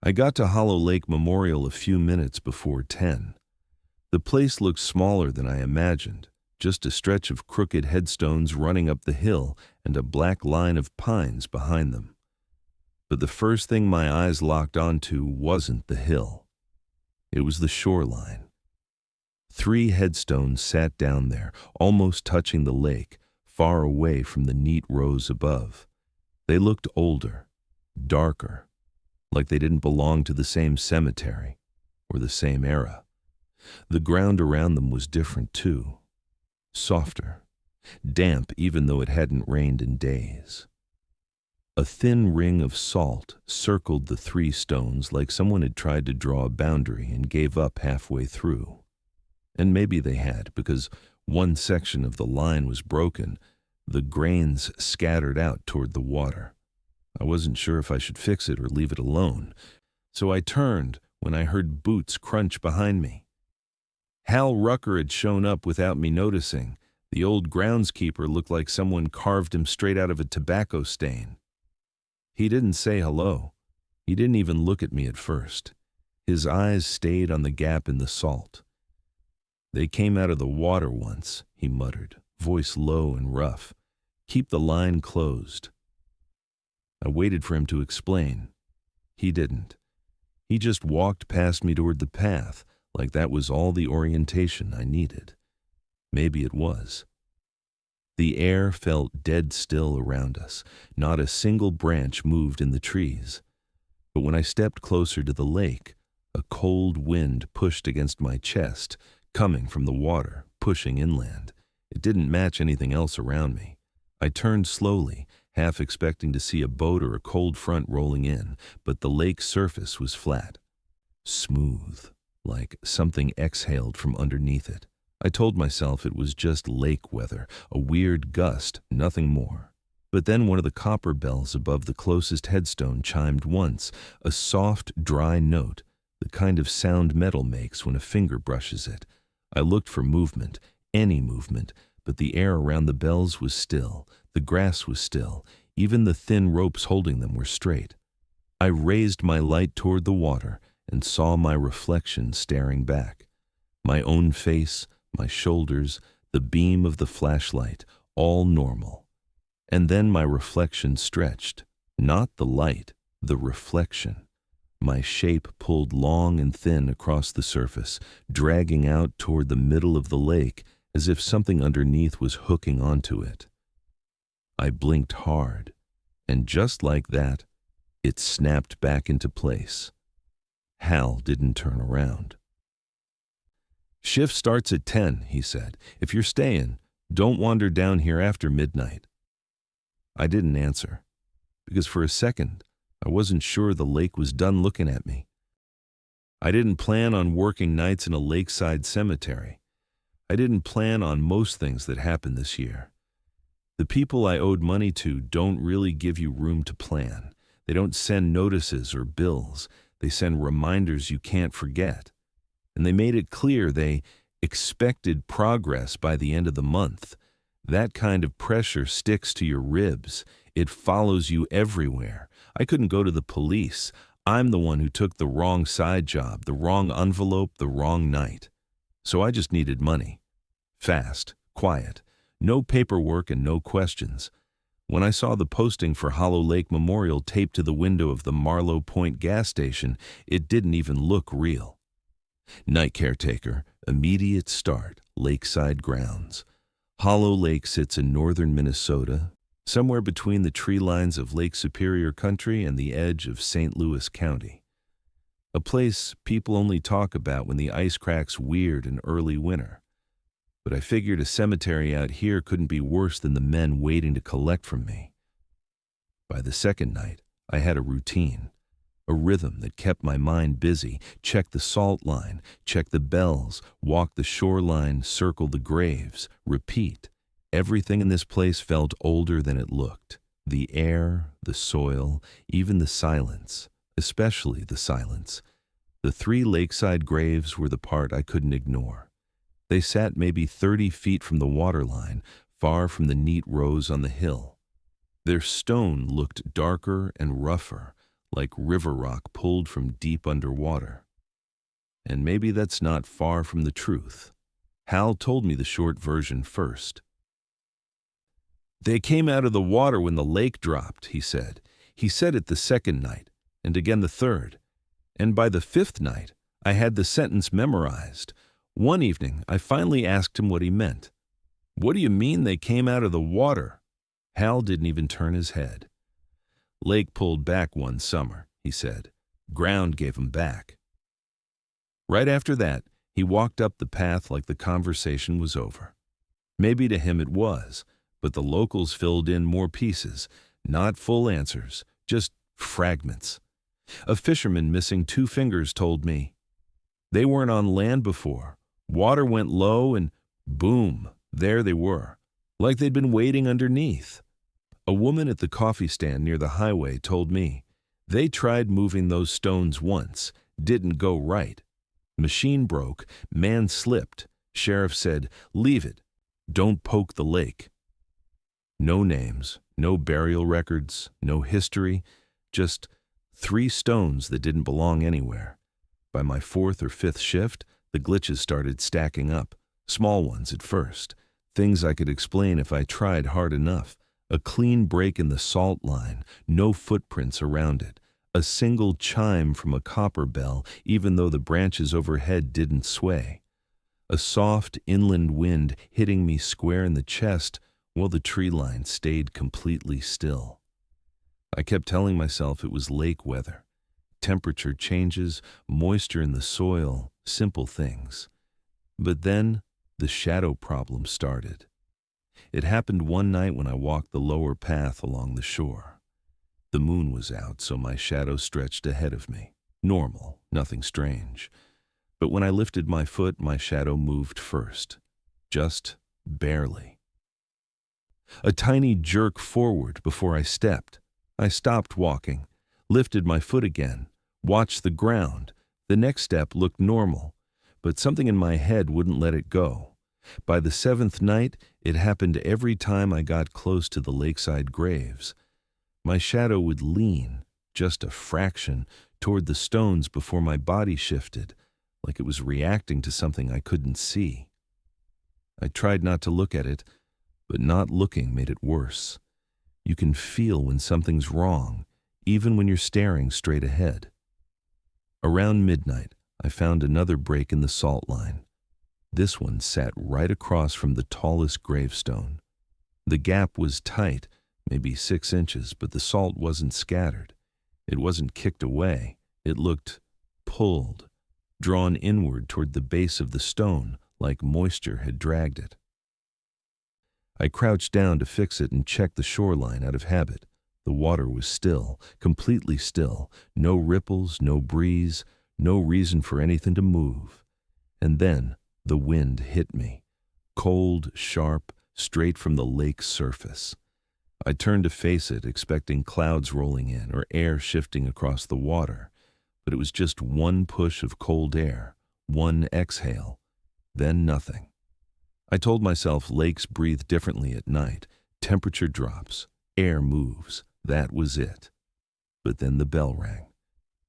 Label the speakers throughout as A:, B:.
A: I got to Hollow Lake Memorial a few minutes before 10. The place looked smaller than I imagined, just a stretch of crooked headstones running up the hill and a black line of pines behind them. But the first thing my eyes locked onto wasn't the hill. It was the shoreline. 3 headstones sat down there, almost touching the lake, far away from the neat rows above. They looked older, darker, like they didn't belong to the same cemetery or the same era. The ground around them was different too, softer, damp even though it hadn't rained in days. A thin ring of salt circled the 3 stones like someone had tried to draw a boundary and gave up halfway through. And maybe they had, because one section of the line was broken, the grains scattered out toward the water. I wasn't sure if I should fix it or leave it alone, so I turned when I heard boots crunch behind me. Hal Rucker had shown up without me noticing. The old groundskeeper looked like someone carved him straight out of a tobacco stain. He didn't say hello. He didn't even look at me at first. His eyes stayed on the gap in the salt. "They came out of the water once," he muttered, voice low and rough. "Keep the line closed." I waited for him to explain. He didn't. He just walked past me toward the path, like that was all the orientation I needed. Maybe it was. The air felt dead still around us. Not a single branch moved in the trees. But when I stepped closer to the lake, a cold wind pushed against my chest, coming from the water, pushing inland. It didn't match anything else around me. I turned slowly, half expecting to see a boat or a cold front rolling in, but the lake's surface was flat, smooth, like something exhaled from underneath it. I told myself it was just lake weather, a weird gust, nothing more. But then one of the copper bells above the closest headstone chimed once, a soft, dry note, the kind of sound metal makes when a finger brushes it. I looked for movement, any movement, but the air around the bells was still, the grass was still, even the thin ropes holding them were straight. I raised my light toward the water and saw my reflection staring back. My own face, my shoulders, the beam of the flashlight, all normal. And then my reflection stretched, not the light, the reflection. My shape pulled long and thin across the surface, dragging out toward the middle of the lake as if something underneath was hooking onto it. I blinked hard, and just like that, it snapped back into place. Hal didn't turn around. "Shift starts at 10, he said. "If you're staying, don't wander down here after midnight." I didn't answer, because for a second, I wasn't sure the lake was done looking at me. I didn't plan on working nights in a lakeside cemetery. I didn't plan on most things that happened this year. The people I owed money to don't really give you room to plan. They don't send notices or bills. They send reminders you can't forget. And they made it clear they expected progress by the end of the month. That kind of pressure sticks to your ribs. It follows you everywhere. I couldn't go to the police. I'm the one who took the wrong side job, the wrong envelope, the wrong night. So I just needed money. Fast, quiet, no paperwork and no questions. When I saw the posting for Hollow Lake Memorial taped to the window of the Marlow Point gas station, it didn't even look real. Night caretaker, immediate start, lakeside grounds. Hollow Lake sits in northern Minnesota, somewhere between the tree lines of Lake Superior Country and the edge of St. Louis County. A place people only talk about when the ice cracks weird in early winter. But I figured a cemetery out here couldn't be worse than the men waiting to collect from me. By the second night, I had a routine, a rhythm that kept my mind busy. Check the salt line, check the bells, walk the shoreline, circle the graves, repeat. Everything in this place felt older than it looked. The air, the soil, even the silence, especially the silence. The 3 lakeside graves were the part I couldn't ignore. They sat maybe 30 feet from the waterline, far from the neat rows on the hill. Their stone looked darker and rougher, like river rock pulled from deep underwater. And maybe that's not far from the truth. Hal told me the short version first. "They came out of the water when the lake dropped," he said. "He said it the second night, and again the third. And by the fifth night, I had the sentence memorized. One evening, I finally asked him what he meant. 'What do you mean they came out of the water?' Hal didn't even turn his head. 'Lake pulled back one summer,' he said. 'Ground gave 'em back.' Right after that, he walked up the path like the conversation was over. Maybe to him it was, but the locals filled in more pieces, not full answers, just fragments. A fisherman missing 2 fingers told me. They weren't on land before. Water went low and boom, there they were, like they'd been waiting underneath. A woman at the coffee stand near the highway told me. They tried moving those stones once, didn't go right. Machine broke, man slipped. Sheriff said, 'Leave it, don't poke the lake.' No names, no burial records, no history, just 3 stones that didn't belong anywhere. By my 4th or 5th shift, the glitches started stacking up, small ones at first, things I could explain if I tried hard enough. A clean break in the salt line, no footprints around it, a single chime from a copper bell even though the branches overhead didn't sway. A soft inland wind hitting me square in the chest while the tree line stayed completely still. I kept telling myself it was lake weather. Temperature changes, moisture in the soil, simple things. But then the shadow problem started. It happened one night when I walked the lower path along the shore. The moon was out, so my shadow stretched ahead of me. Normal, nothing strange. But when I lifted my foot, my shadow moved first. Just barely. A tiny jerk forward before I stepped. I stopped walking, lifted my foot again, watched the ground. The next step looked normal, but something in my head wouldn't let it go. By the 7th night, it happened every time I got close to the lakeside graves. My shadow would lean, just a fraction, toward the stones before my body shifted, like it was reacting to something I couldn't see. I tried not to look at it, but not looking made it worse. You can feel when something's wrong, even when you're staring straight ahead. Around midnight, I found another break in the salt line. This one sat right across from the tallest gravestone. The gap was tight, maybe 6 inches, but the salt wasn't scattered. It wasn't kicked away. It looked pulled, drawn inward toward the base of the stone, like moisture had dragged it. I crouched down to fix it and checked the shoreline out of habit. The water was still, completely still, no ripples, no breeze, no reason for anything to move. And then the wind hit me, cold, sharp, straight from the lake's surface. I turned to face it, expecting clouds rolling in or air shifting across the water, but it was just one push of cold air, one exhale, then nothing. I told myself lakes breathe differently at night. Temperature drops, air moves. That was it. But then the bell rang.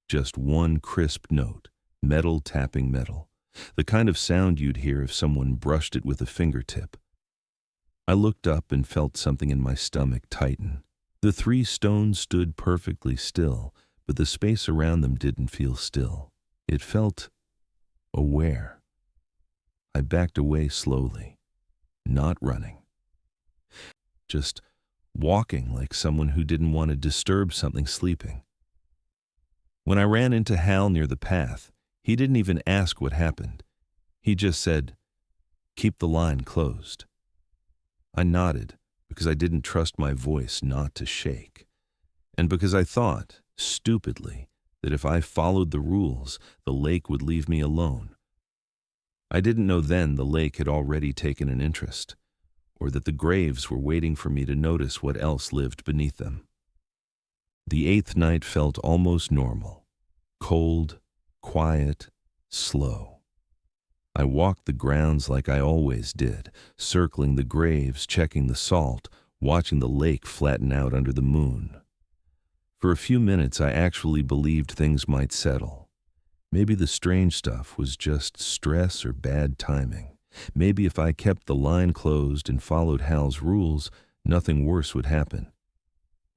A: Just one crisp note, metal tapping metal, the kind of sound you'd hear if someone brushed it with a fingertip. I looked up and felt something in my stomach tighten. The 3 stones stood perfectly still, but the space around them didn't feel still. It felt aware. I backed away slowly, not running. Just walking like someone who didn't want to disturb something sleeping. When I ran into Hal near the path, he didn't even ask what happened. He just said, "Keep the line closed." I nodded because I didn't trust my voice not to shake, and because I thought, stupidly, that if I followed the rules, the lake would leave me alone. I didn't know then the lake had already taken an interest, or that the graves were waiting for me to notice what else lived beneath them. The 8th night felt almost normal, cold, quiet, slow. I walked the grounds like I always did, circling the graves, checking the salt, watching the lake flatten out under the moon. For a few minutes, I actually believed things might settle. Maybe the strange stuff was just stress or bad timing. Maybe if I kept the line closed and followed Hal's rules, nothing worse would happen.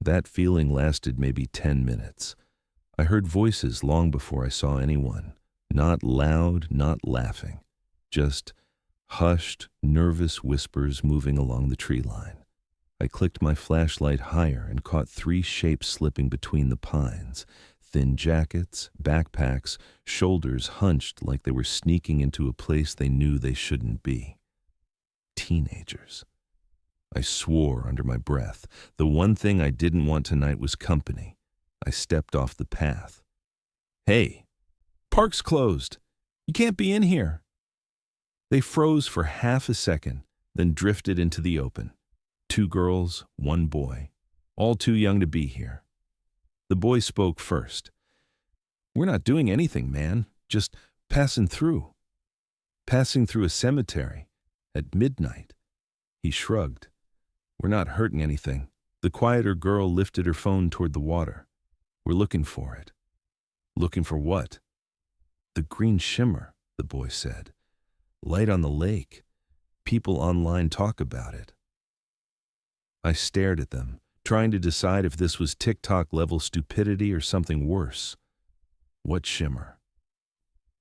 A: That feeling lasted maybe 10 minutes. I heard voices long before I saw anyone. Not loud, not laughing. Just hushed, nervous whispers moving along the tree line. I clicked my flashlight higher and caught 3 shapes slipping between the pines. Thin jackets, backpacks, shoulders hunched like they were sneaking into a place they knew they shouldn't be. Teenagers. I swore under my breath. The one thing I didn't want tonight was company. I stepped off the path. "Hey, park's closed. You can't be in here." They froze for half a second, then drifted into the open. 2 girls, 1 boy, all too young to be here. The boy spoke first. "We're not doing anything, man. Just passing through. Passing through a cemetery at midnight." He shrugged. "We're not hurting anything." The quieter girl lifted her phone toward the water. "We're looking for it." "Looking for what?" "The green shimmer," the boy said. "Light on the lake. People online talk about it." I stared at them, trying to decide if this was TikTok-level stupidity or something worse. What shimmer?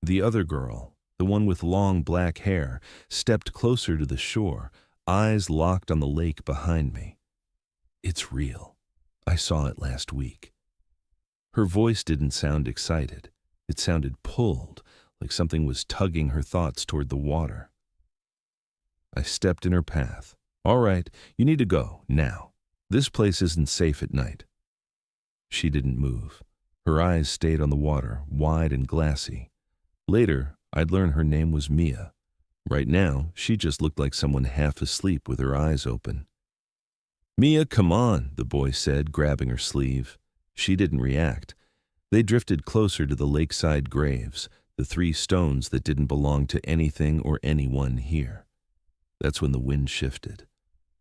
A: The other girl, the one with long black hair, stepped closer to the shore, eyes locked on the lake behind me. "It's real. I saw it last week." Her voice didn't sound excited. It sounded pulled, like something was tugging her thoughts toward the water. I stepped in her path. "All right, you need to go, now. This place isn't safe at night." She didn't move. Her eyes stayed on the water, wide and glassy. Later, I'd learn her name was Mia. Right now, she just looked like someone half asleep with her eyes open. "Mia, come on," the boy said, grabbing her sleeve. She didn't react. They drifted closer to the lakeside graves, the 3 stones that didn't belong to anything or anyone here. That's when the wind shifted.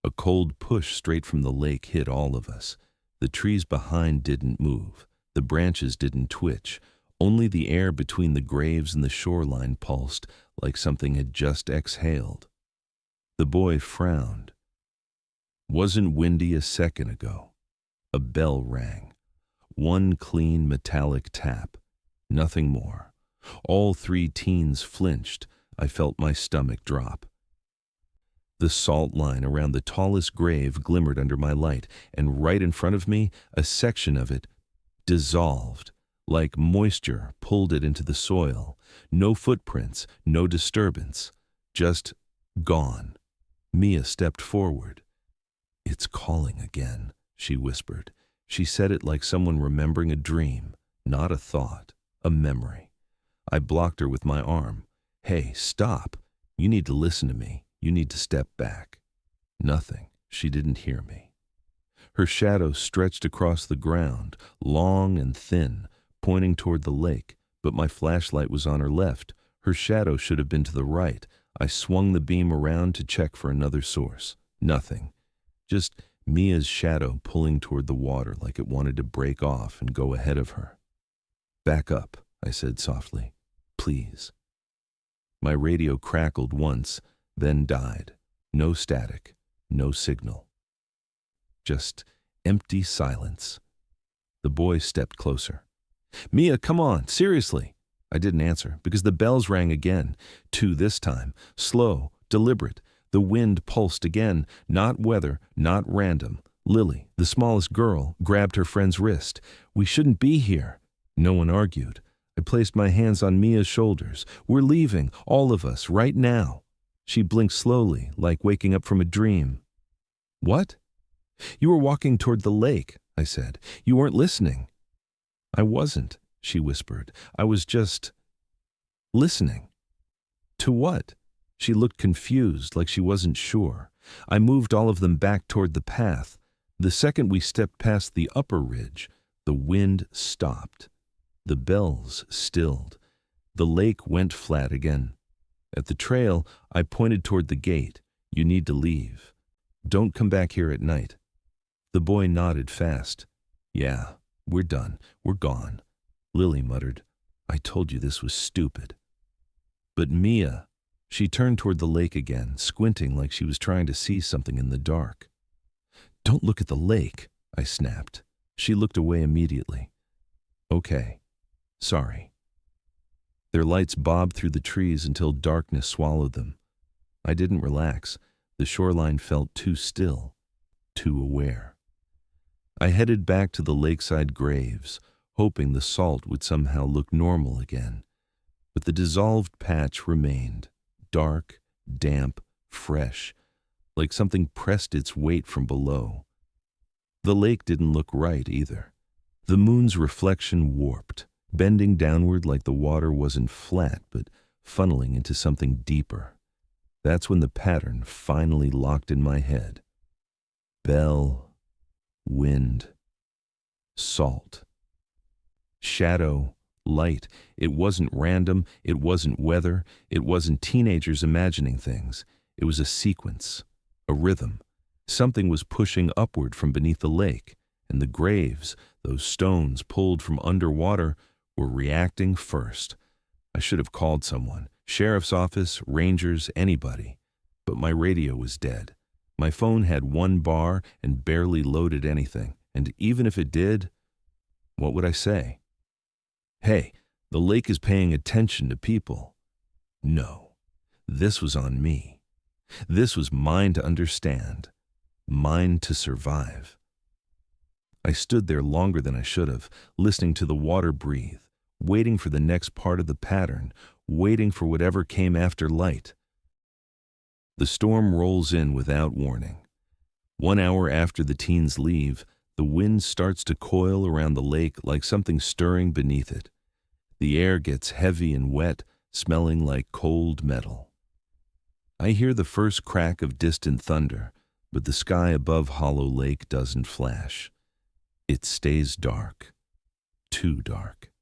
A: A cold push straight from the lake hit all of us. The trees behind didn't move. The branches didn't twitch. Only the air between the graves and the shoreline pulsed like something had just exhaled. The boy frowned. "Wasn't windy a second ago." A bell rang. 1 clean metallic tap. Nothing more. All 3 teens flinched. I felt my stomach drop. The salt line around the tallest grave glimmered under my light, and right in front of me, a section of it dissolved, like moisture pulled it into the soil. No footprints, no disturbance, just gone. Mia stepped forward. "It's calling again," she whispered. She said it like someone remembering a dream, not a thought, a memory. I blocked her with my arm. "Hey, stop. You need to listen to me. You need to step back." Nothing. She didn't hear me. Her shadow stretched across the ground, long and thin, pointing toward the lake, but my flashlight was on her left. Her shadow should have been to the right. I swung the beam around to check for another source. Nothing. Just Mia's shadow pulling toward the water like it wanted to break off and go ahead of her. "Back up," I said softly. "Please." My radio crackled once, then died. No static, no signal. Just empty silence. The boy stepped closer. "Mia, come on, seriously." I didn't answer because the bells rang again. 2 this time, slow, deliberate. The wind pulsed again, not weather, not random. Lily, the smallest girl, grabbed her friend's wrist. "We shouldn't be here." No one argued. I placed my hands on Mia's shoulders. "We're leaving, all of us, right now." She blinked slowly, like waking up from a dream. "What?" "You were walking toward the lake," I said. "You weren't listening." "I wasn't," she whispered. "I was just listening." "To what?" She looked confused, like she wasn't sure. I moved all of them back toward the path. The second we stepped past the upper ridge, the wind stopped. The bells stilled. The lake went flat again. At the trail, I pointed toward the gate. "You need to leave. Don't come back here at night." The boy nodded fast. "Yeah, We're done. We're gone. Lily muttered. I told you this was stupid. But Mia, she turned toward the lake again, squinting like she was trying to see something in the dark. Don't look at the lake, I snapped. She looked away immediately. Okay. Sorry. Their lights bobbed through the trees until darkness swallowed them. I didn't relax. The shoreline felt too still, too aware. I headed back to the lakeside graves, hoping the salt would somehow look normal again. But the dissolved patch remained, dark, damp, fresh, like something pressed its weight from below. The lake didn't look right either. The moon's reflection warped, bending downward like the water wasn't flat but funneling into something deeper. That's when the pattern finally locked in my head. Bell, wind, salt. Shadow, light. It wasn't random, it wasn't weather, it wasn't teenagers imagining things. It was a sequence, a rhythm. Something was pushing upward from beneath the lake, and the graves, those stones pulled from underwater, were reacting first. I should have called someone, sheriff's office, rangers, anybody. But my radio was dead. My phone had 1 bar and barely loaded anything, and even if it did, what would I say? Hey, the lake is paying attention to people. No, this was on me. This was mine to understand, mine to survive. I stood there longer than I should have, listening to the water breathe, waiting for the next part of the pattern, waiting for whatever came after light. The storm rolls in without warning. 1 hour after the teens leave, the wind starts to coil around the lake like something stirring beneath it. The air gets heavy and wet, smelling like cold metal. I hear the first crack of distant thunder, but the sky above Hollow Lake doesn't flash. It stays dark, too dark.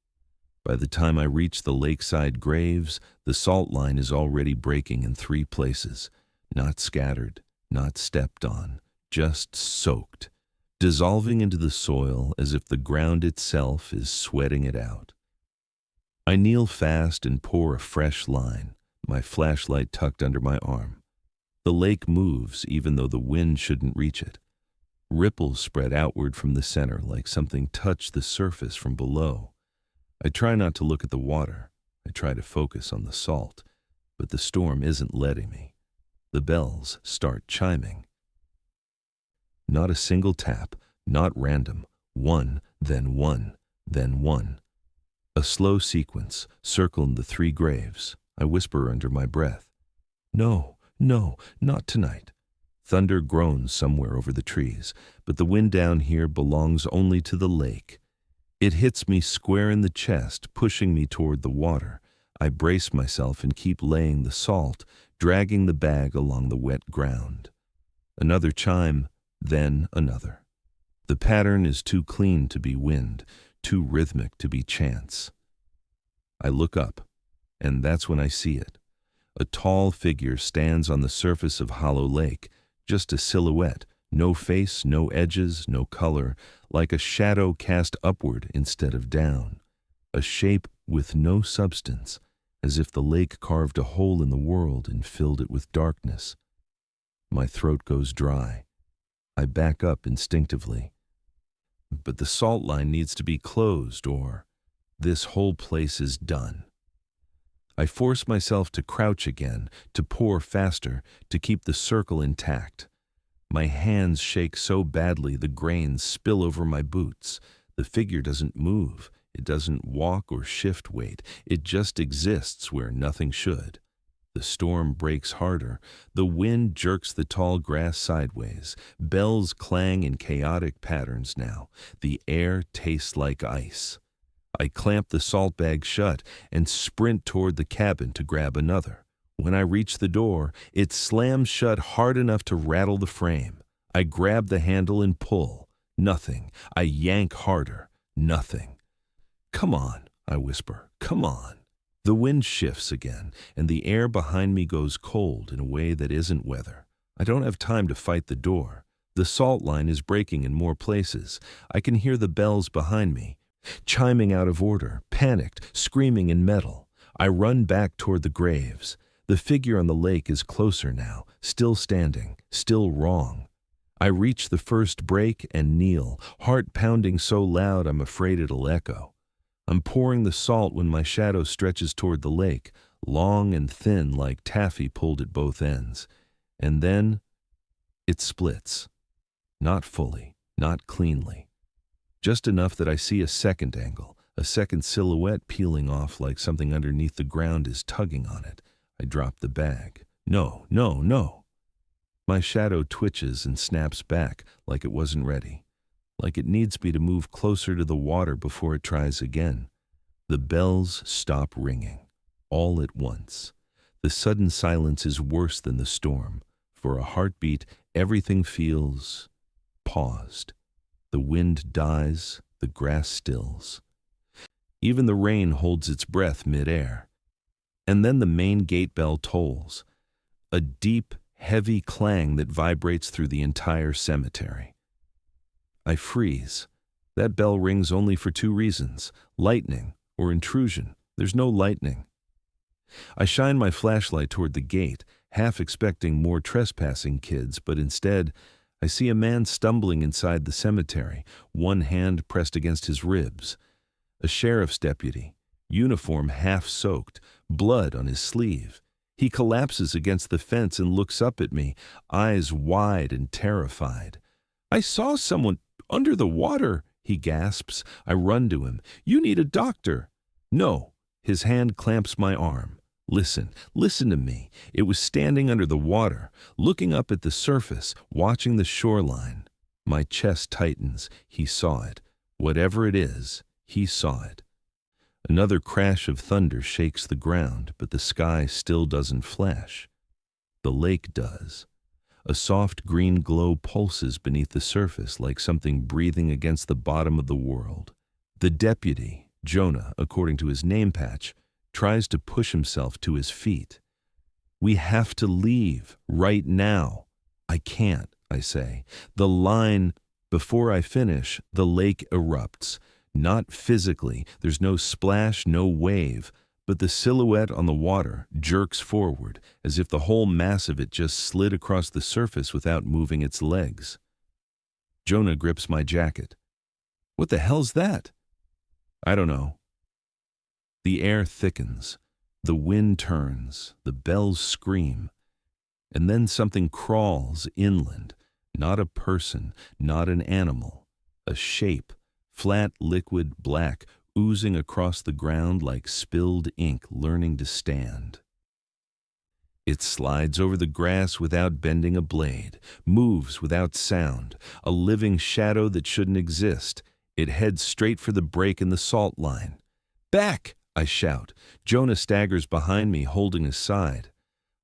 A: By the time I reach the lakeside graves, the salt line is already breaking in 3 places, not scattered, not stepped on, just soaked, dissolving into the soil as if the ground itself is sweating it out. I kneel fast and pour a fresh line, my flashlight tucked under my arm. The lake moves even though the wind shouldn't reach it. Ripples spread outward from the center like something touched the surface from below. I try not to look at the water. I try to focus on the salt, but the storm isn't letting me. The bells start chiming. Not a single tap, not random. 1, then 1, then 1. A slow sequence, circling the 3 graves. I whisper under my breath. No, no, not tonight. Thunder groans somewhere over the trees, but the wind down here belongs only to the lake. It hits me square in the chest, pushing me toward the water. I brace myself and keep laying the salt, dragging the bag along the wet ground. Another chime, then another. The pattern is too clean to be wind, too rhythmic to be chance. I look up, and that's when I see it. A tall figure stands on the surface of Hollow Lake, just a silhouette, no face, no edges, no color, like a shadow cast upward instead of down. A shape with no substance, as if the lake carved a hole in the world and filled it with darkness. My throat goes dry. I back up instinctively. But the salt line needs to be closed, or this whole place is done. I force myself to crouch again, to pour faster, to keep the circle intact. My hands shake so badly the grains spill over my boots. The figure doesn't move. It doesn't walk or shift weight. It just exists where nothing should. The storm breaks harder. The wind jerks the tall grass sideways. Bells clang in chaotic patterns now. The air tastes like ice. I clamp the salt bag shut and sprint toward the cabin to grab another. When I reach the door, it slams shut hard enough to rattle the frame. I grab the handle and pull. Nothing. I yank harder. Nothing. Come on, I whisper. Come on. The wind shifts again, and the air behind me goes cold in a way that isn't weather. I don't have time to fight the door. The salt line is breaking in more places. I can hear the bells behind me, chiming out of order, panicked, screaming in metal. I run back toward the graves. The figure on the lake is closer now, still standing, still wrong. I reach the first break and kneel, heart pounding so loud I'm afraid it'll echo. I'm pouring the salt when my shadow stretches toward the lake, long and thin like taffy pulled at both ends. And then it splits. Not fully, not cleanly. Just enough that I see a second angle, a second silhouette peeling off like something underneath the ground is tugging on it. I drop the bag. No, no, no. My shadow twitches and snaps back like it wasn't ready, like it needs me to move closer to the water before it tries again. The bells stop ringing, all at once. The sudden silence is worse than the storm. For a heartbeat, everything feels paused. The wind dies, the grass stills. Even the rain holds its breath mid-air. And then the main gate bell tolls, a deep, heavy clang that vibrates through the entire cemetery. I freeze. That bell rings only for two reasons, lightning or intrusion. There's no lightning. I shine my flashlight toward the gate, half expecting more trespassing kids, but instead, I see a man stumbling inside the cemetery, one hand pressed against his ribs. A sheriff's deputy, uniform half soaked, blood on his sleeve. He collapses against the fence and looks up at me, eyes wide and terrified. "I saw someone under the water," he gasps. I run to him. "You need a doctor." "No." His hand clamps my arm. Listen to me. It was standing under the water, looking up at the surface, watching the shoreline. My chest tightens. He saw it. Whatever it is, he saw it. Another crash of thunder shakes the ground, but the sky still doesn't flash. The lake does. A soft green glow pulses beneath the surface like something breathing against the bottom of the world. The deputy, Jonah, according to his name patch, tries to push himself to his feet. "We have to leave, right now." "I can't," I say. The line, before I finish, the lake erupts. Not physically, there's no splash, no wave, but the silhouette on the water jerks forward, as if the whole mass of it just slid across the surface without moving its legs. Jonah grips my jacket. "What the hell's that?" "I don't know." The air thickens, the wind turns, the bells scream, and then something crawls inland, not a person, not an animal, a shape, flat liquid black, oozing across the ground like spilled ink learning to stand. It slides over the grass without bending a blade, moves without sound, a living shadow that shouldn't exist. It heads straight for the break in the salt line. "Back!" I shout. Jonah staggers behind me, holding his side.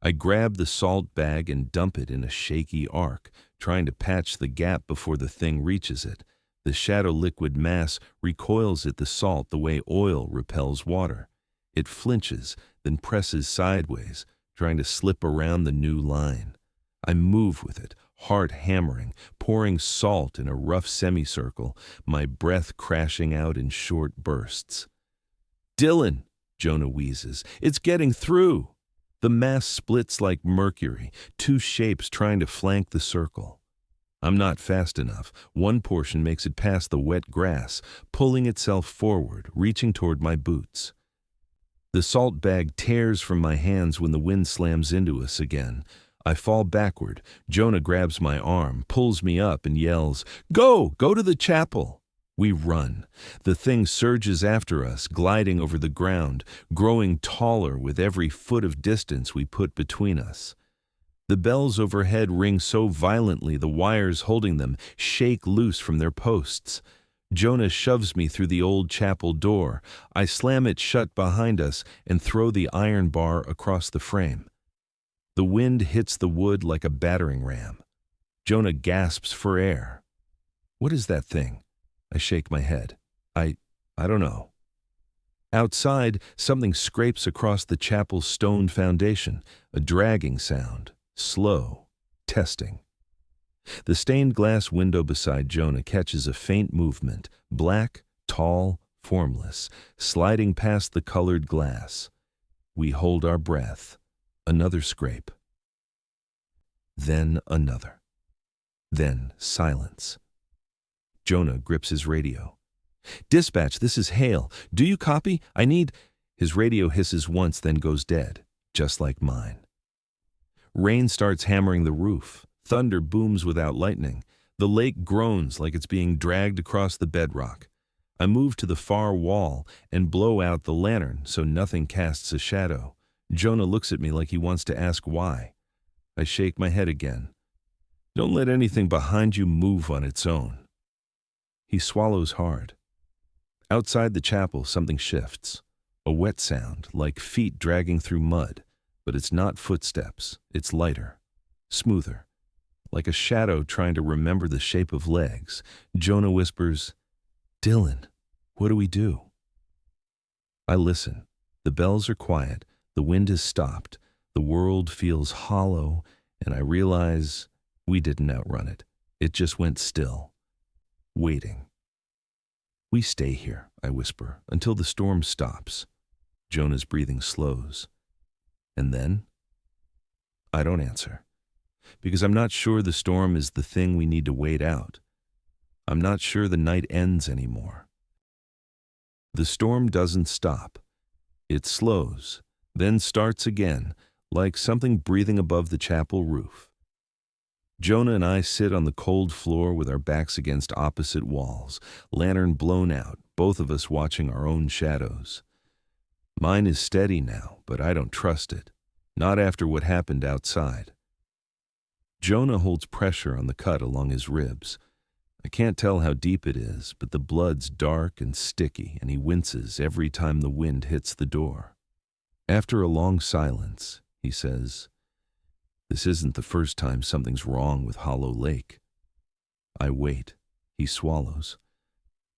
A: I grab the salt bag and dump it in a shaky arc, trying to patch the gap before the thing reaches it. The shadow liquid mass recoils at the salt the way oil repels water. It flinches, then presses sideways, trying to slip around the new line. I move with it, heart hammering, pouring salt in a rough semicircle, my breath crashing out in short bursts. "Dylan," Jonah wheezes, "it's getting through." The mass splits like mercury, two shapes trying to flank the circle. I'm not fast enough. One portion makes it past the wet grass, pulling itself forward, reaching toward my boots. The salt bag tears from my hands when the wind slams into us again. I fall backward. Jonah grabs my arm, pulls me up, and yells, Go to the chapel." We run. The thing surges after us, gliding over the ground, growing taller with every foot of distance we put between us. The bells overhead ring so violently the wires holding them shake loose from their posts. Jonah shoves me through the old chapel door. I slam it shut behind us and throw the iron bar across the frame. The wind hits the wood like a battering ram. Jonah gasps for air. "What is that thing?" I shake my head. I don't know. Outside, something scrapes across the chapel's stone foundation, a dragging sound, slow, testing. The stained glass window beside Jonah catches a faint movement, black, tall, formless, sliding past the colored glass. We hold our breath. Another scrape. Then another. Then silence. Jonah grips his radio. "Dispatch, this is Hale. Do you copy? I need—" His radio hisses once, then goes dead, just like mine. Rain starts hammering the roof. Thunder booms without lightning. The lake groans like it's being dragged across the bedrock. I move to the far wall and blow out the lantern so nothing casts a shadow. Jonah looks at me like he wants to ask why. I shake my head again. "Don't let anything behind you move on its own." He swallows hard. Outside the chapel, something shifts. A wet sound, like feet dragging through mud, but it's not footsteps. It's lighter, smoother, like a shadow trying to remember the shape of legs. Jonah whispers, "Dylan, what do we do?" I listen. The bells are quiet. The wind has stopped. The world feels hollow, and I realize we didn't outrun it. It just went still, waiting. "We stay here," I whisper, "until the storm stops." Jonah's breathing slows. And then? I don't answer, because I'm not sure the storm is the thing we need to wait out. I'm not sure the night ends anymore. The storm doesn't stop. It slows, then starts again, like something breathing above the chapel roof. Jonah and I sit on the cold floor with our backs against opposite walls, lantern blown out, both of us watching our own shadows. Mine is steady now, but I don't trust it, not after what happened outside. Jonah holds pressure on the cut along his ribs. I can't tell how deep it is, but the blood's dark and sticky, and he winces every time the wind hits the door. After a long silence, he says, "This isn't the first time something's wrong with Hollow Lake." I wait. He swallows.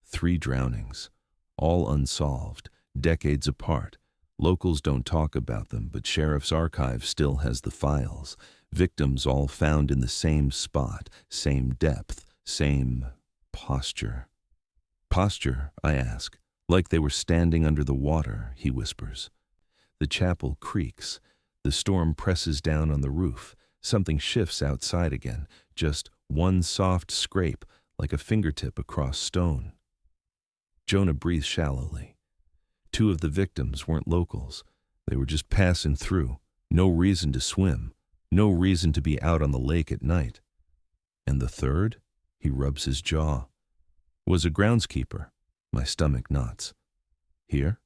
A: 3 drownings, all unsolved, decades apart. Locals don't talk about them, but Sheriff's Archive still has the files. Victims all found in the same spot, same depth, same posture. "Posture?" I ask. "Like they were standing under the water," he whispers. The chapel creaks. The storm presses down on the roof. Something shifts outside again, just one soft scrape, like a fingertip across stone. Jonah breathes shallowly. 2 of the victims weren't locals. They were just passing through. No reason to swim. No reason to be out on the lake at night. And the 3rd? He rubs his jaw. "Was a groundskeeper." My stomach knots. "Here?"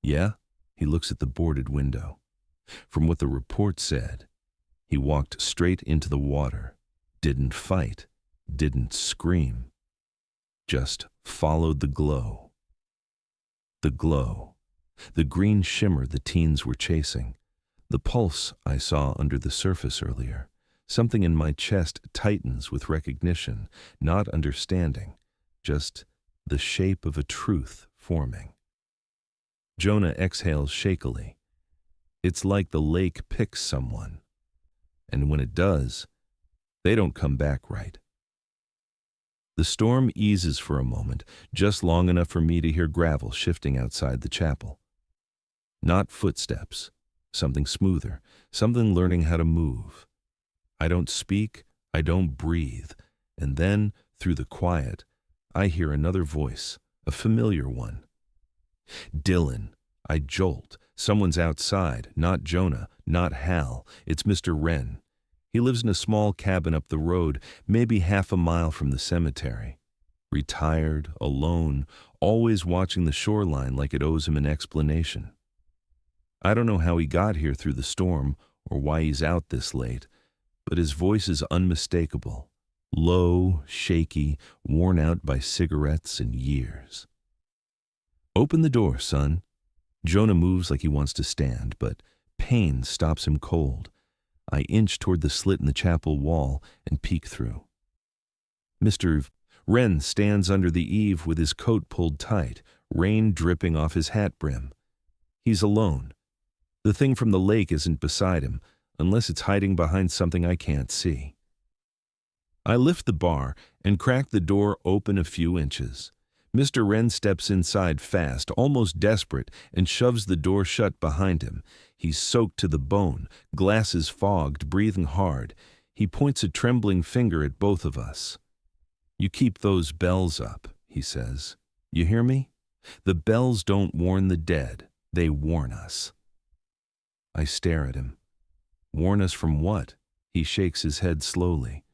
A: "Yeah." He looks at the boarded window. From what the report said, he walked straight into the water, didn't fight, didn't scream, just followed the glow. The glow, the green shimmer the teens were chasing, the pulse I saw under the surface earlier. Something in my chest tightens with recognition, not understanding, just the shape of a truth forming. Jonah exhales shakily. It's like the lake picks someone, and when it does, they don't come back right. The storm eases for a moment, just long enough for me to hear gravel shifting outside the chapel. Not footsteps, something smoother, something learning how to move. I don't speak, I don't breathe, and then, through the quiet, I hear another voice, a familiar one. "Dylan." I jolt. Someone's outside, not Jonah, not Hal. It's Mr. Wren. He lives in a small cabin up the road, maybe half a mile from the cemetery. Retired, alone, always watching the shoreline like it owes him an explanation. I don't know how he got here through the storm or why he's out this late, but his voice is unmistakable. Low, shaky, worn out by cigarettes and years. "Open the door, son." Jonah moves like he wants to stand, but pain stops him cold. I inch toward the slit in the chapel wall and peek through. Mr. Wren stands under the eave with his coat pulled tight, rain dripping off his hat brim. He's alone. The thing from the lake isn't beside him, unless it's hiding behind something I can't see. I lift the bar and crack the door open a few inches. Mr. Wren steps inside fast, almost desperate, and shoves the door shut behind him. He's soaked to the bone, glasses fogged, breathing hard. He points a trembling finger at both of us. "You keep those bells up," he says. "You hear me? The bells don't warn the dead. They warn us." I stare at him. Warn us from what? He shakes his head slowly.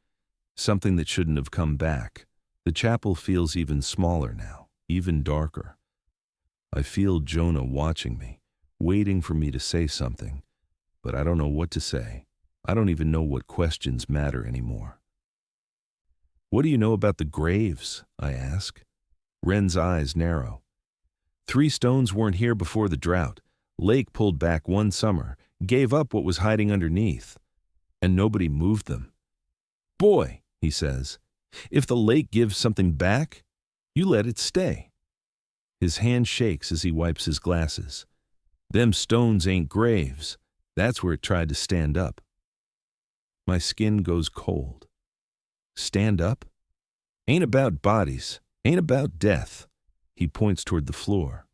A: Something that shouldn't have come back. The chapel feels even smaller now, even darker. I feel Jonah watching me, waiting for me to say something, but I don't know what to say. I don't even know what questions matter anymore. "What do you know about the graves?" I ask. Wren's eyes narrow. 3 stones weren't here before the drought. Lake pulled back one summer, gave up what was hiding underneath, and nobody moved them. "Boy," he says, "if the lake gives something back, you let it stay." His hand shakes as he wipes his glasses. "Them stones ain't graves. That's where it tried to stand up." My skin goes cold. Stand up? Ain't about bodies, ain't about death. He points toward the floor.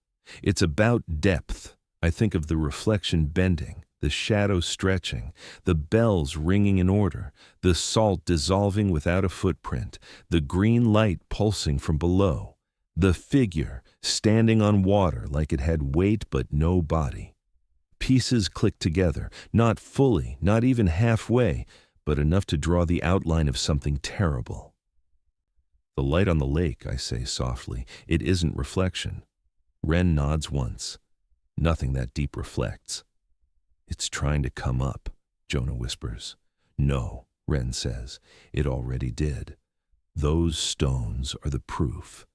A: It's about depth. I think of the reflection bending, the shadow stretching, the bells ringing in order, the salt dissolving without a footprint, the green light pulsing from below, the figure standing on water like it had weight but no body. Pieces click together, not fully, not even halfway, but enough to draw the outline of something terrible. "The light on the lake," I say softly. "It isn't reflection." Wren nods once. "Nothing that deep reflects." "It's trying to come up," Jonah whispers. "No," Wren says. "It already did. Those stones are the proof."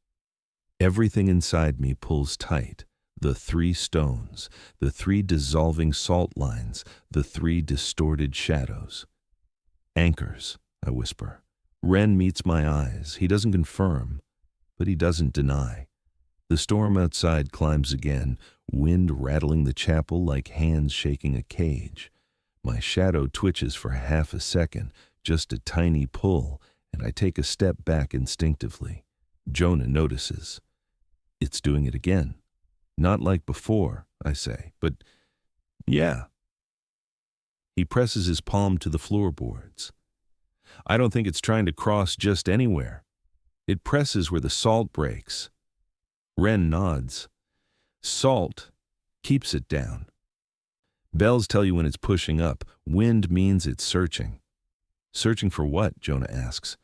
A: Everything inside me pulls tight. The 3 stones, the 3 dissolving salt lines, the 3 distorted shadows. "Anchors," I whisper. Wren meets my eyes. He doesn't confirm, but he doesn't deny. The storm outside climbs again, wind rattling the chapel like hands shaking a cage. My shadow twitches for half a second, just a tiny pull, and I take a step back instinctively. Jonah notices. "It's doing it again. Not like before," I say, "but yeah." He presses his palm to the floorboards. "I don't think it's trying to cross just anywhere. It presses where the salt breaks." Wren nods. "Salt keeps it down. Bells tell you when it's pushing up. Wind means it's searching." "Searching for what?" Jonah asks.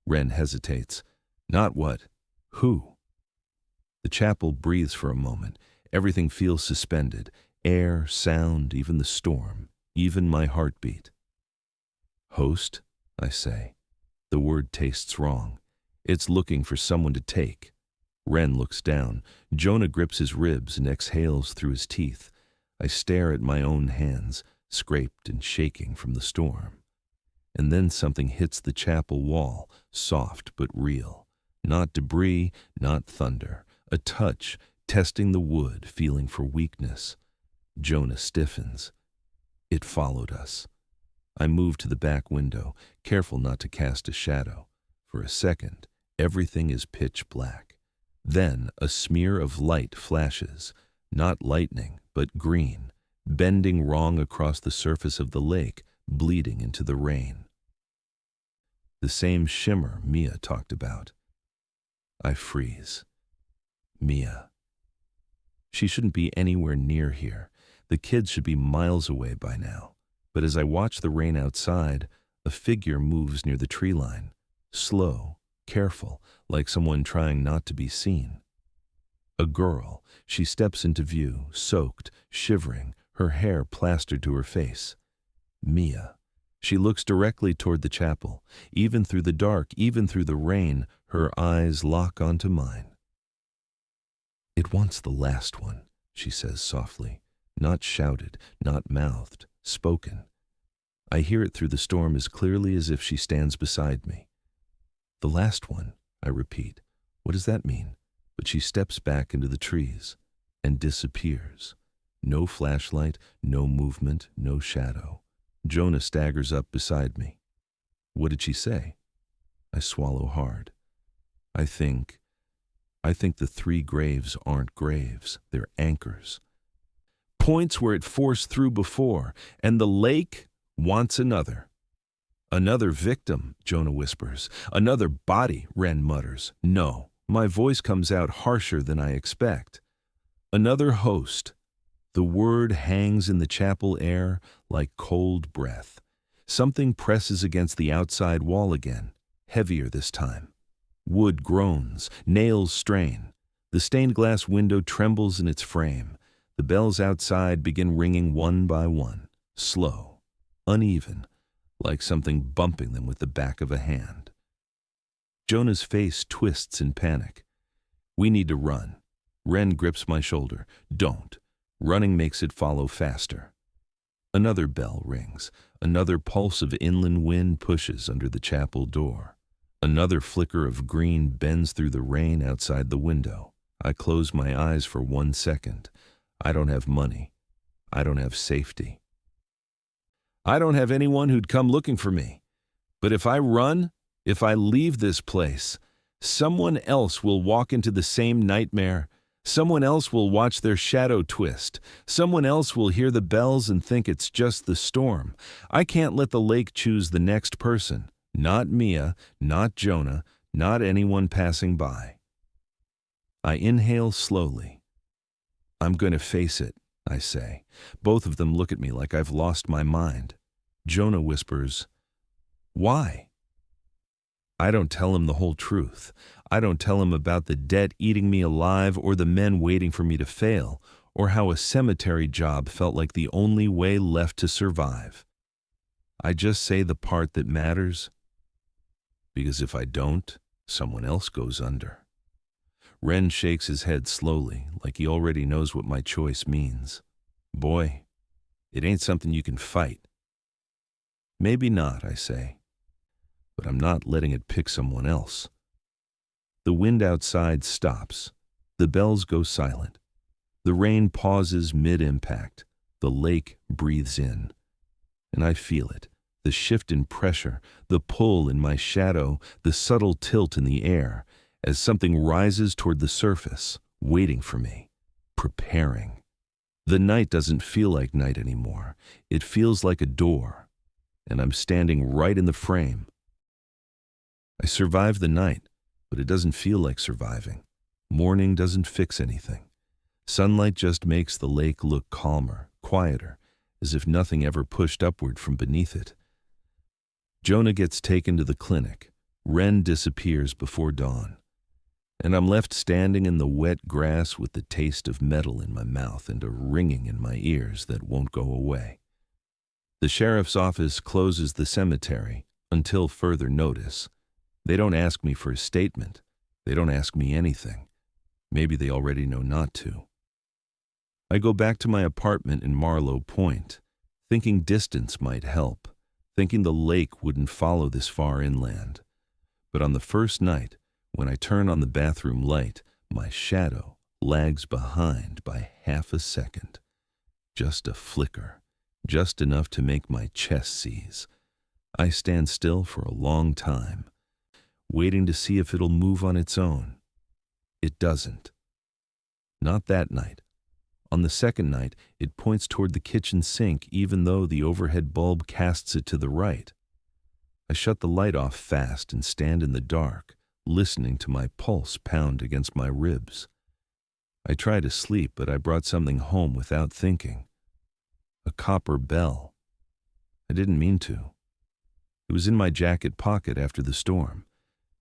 A: Wren hesitates. "Not what. Who?" The chapel breathes for a moment. Everything feels suspended. Air, sound, even the storm, even my heartbeat. "Host," I say. The word tastes wrong. It's looking for someone to take. Wren looks down. Jonah grips his ribs and exhales through his teeth. I stare at my own hands, scraped and shaking from the storm. And then something hits the chapel wall, soft but real. Not debris, not thunder. A touch, testing the wood, feeling for weakness. Jonah stiffens. It followed us. I move to the back window, careful not to cast a shadow. For a second, everything is pitch black. Then a smear of light flashes, not lightning, but green, bending wrong across the surface of the lake, bleeding into the rain. The same shimmer Mia talked about. I freeze. Mia. She shouldn't be anywhere near here. The kids should be miles away by now. But as I watch the rain outside, a figure moves near the tree line. Slow, careful, like someone trying not to be seen. A girl. She steps into view, soaked, shivering, her hair plastered to her face. Mia. She looks directly toward the chapel. Even through the dark, even through the rain, her eyes lock onto mine. "It wants the last one," she says softly. Not shouted, not mouthed, spoken. I hear it through the storm as clearly as if she stands beside me. "The last one," I repeat. What does that mean? But she steps back into the trees and disappears. No flashlight, no movement, no shadow. Jonah staggers up beside me. "What did she say?" I swallow hard. I think the 3 graves aren't graves, they're anchors. Points where it forced through before, and the lake wants another. Another victim, Jonah whispers. Another body, Wren mutters. No, my voice comes out harsher than I expect. Another host. The word hangs in the chapel air like cold breath. Something presses against the outside wall again, heavier this time. Wood groans, nails strain. The stained glass window trembles in its frame. The bells outside begin ringing one by one, slow, uneven, like something bumping them with the back of a hand. Jonah's face twists in panic. We need to run. Wren grips my shoulder. Don't. Running makes it follow faster. Another bell rings. Another pulse of inland wind pushes under the chapel door. Another flicker of green bends through the rain outside the window. I close my eyes for 1 second. I don't have money. I don't have safety. I don't have anyone who'd come looking for me. But if I run, if I leave this place, someone else will walk into the same nightmare. Someone else will watch their shadow twist. Someone else will hear the bells and think it's just the storm. I can't let the lake choose the next person. Not Mia, not Jonah, not anyone passing by. I inhale slowly. I'm going to face it, I say. Both of them look at me like I've lost my mind. Jonah whispers, "Why?" I don't tell him the whole truth. I don't tell him about the debt eating me alive or the men waiting for me to fail, or how a cemetery job felt like the only way left to survive. I just say the part that matters, because if I don't, someone else goes under. Wren shakes his head slowly, like he already knows what my choice means. Boy, it ain't something you can fight. Maybe not, I say, but I'm not letting it pick someone else. The wind outside stops. The bells go silent. The rain pauses mid-impact. The lake breathes in. And I feel it, the shift in pressure, the pull in my shadow, the subtle tilt in the air, as something rises toward the surface, waiting for me, preparing. The night doesn't feel like night anymore. It feels like a door, and I'm standing right in the frame. I survived the night, but it doesn't feel like surviving. Morning doesn't fix anything. Sunlight just makes the lake look calmer, quieter, as if nothing ever pushed upward from beneath it. Jonah gets taken to the clinic. Wren disappears before dawn. And I'm left standing in the wet grass with the taste of metal in my mouth and a ringing in my ears that won't go away. The sheriff's office closes the cemetery until further notice. They don't ask me for a statement. They don't ask me anything. Maybe they already know not to. I go back to my apartment in Marlowe Point, thinking distance might help, thinking the lake wouldn't follow this far inland. But on the first night, when I turn on the bathroom light, my shadow lags behind by half a second. Just a flicker, just enough to make my chest seize. I stand still for a long time, waiting to see if it'll move on its own. It doesn't. Not that night. On the second night, it points toward the kitchen sink even though the overhead bulb casts it to the right. I shut the light off fast and stand in the dark, listening to my pulse pound against my ribs. I try to sleep, but I brought something home without thinking. A copper bell. I didn't mean to. It was in my jacket pocket after the storm.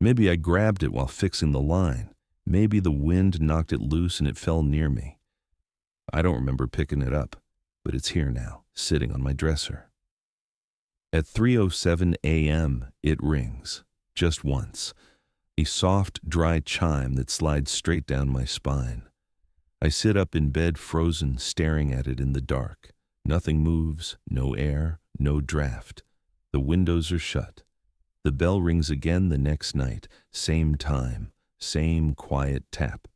A: Maybe I grabbed it while fixing the line. Maybe the wind knocked it loose and it fell near me. I don't remember picking it up, but it's here now, sitting on my dresser. At 3:07 a.m., it rings, just once. A soft, dry chime that slides straight down my spine. I sit up in bed frozen, staring at it in the dark. Nothing moves, no air, no draft. The windows are shut. The bell rings again the next night, same time, same quiet tap.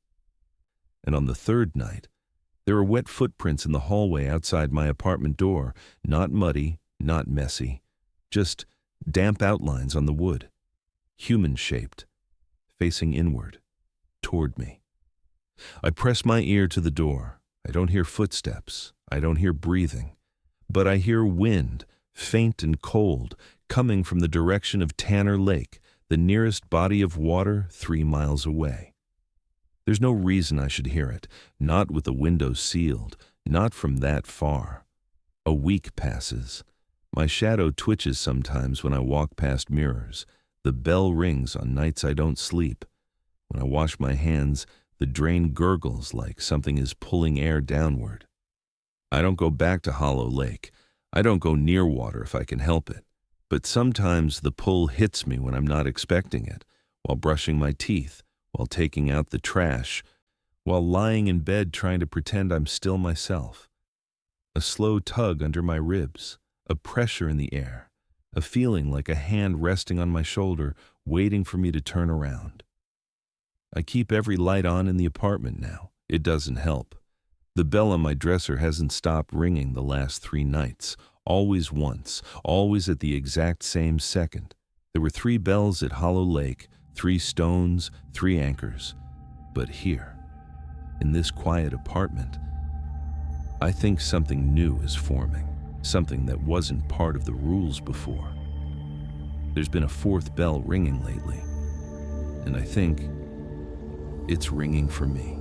A: And on the third night, there are wet footprints in the hallway outside my apartment door, not muddy, not messy, just damp outlines on the wood. human-shaped, facing inward, toward me. I press my ear to the door. I don't hear footsteps. I don't hear breathing. But I hear wind, faint and cold, coming from the direction of Tanner Lake, the nearest body of water 3 miles away. There's no reason I should hear it, not with the windows sealed, not from that far. A week passes. My shadow twitches sometimes when I walk past mirrors. The bell rings on nights I don't sleep. When I wash my hands, the drain gurgles like something is pulling air downward. I don't go back to Hollow Lake. I don't go near water if I can help it. But sometimes the pull hits me when I'm not expecting it, while brushing my teeth, while taking out the trash, while lying in bed trying to pretend I'm still myself. A slow tug under my ribs, a pressure in the air, a feeling like a hand resting on my shoulder, waiting for me to turn around. I keep every light on in the apartment now. It doesn't help. The bell on my dresser hasn't stopped ringing the last 3 nights, always once, always at the exact same second. There were 3 bells at Hollow Lake, 3 stones, 3 anchors. But here, in this quiet apartment, I think something new is forming, something that wasn't part of the rules before. There's been a 4th bell ringing lately, and I think it's ringing for me.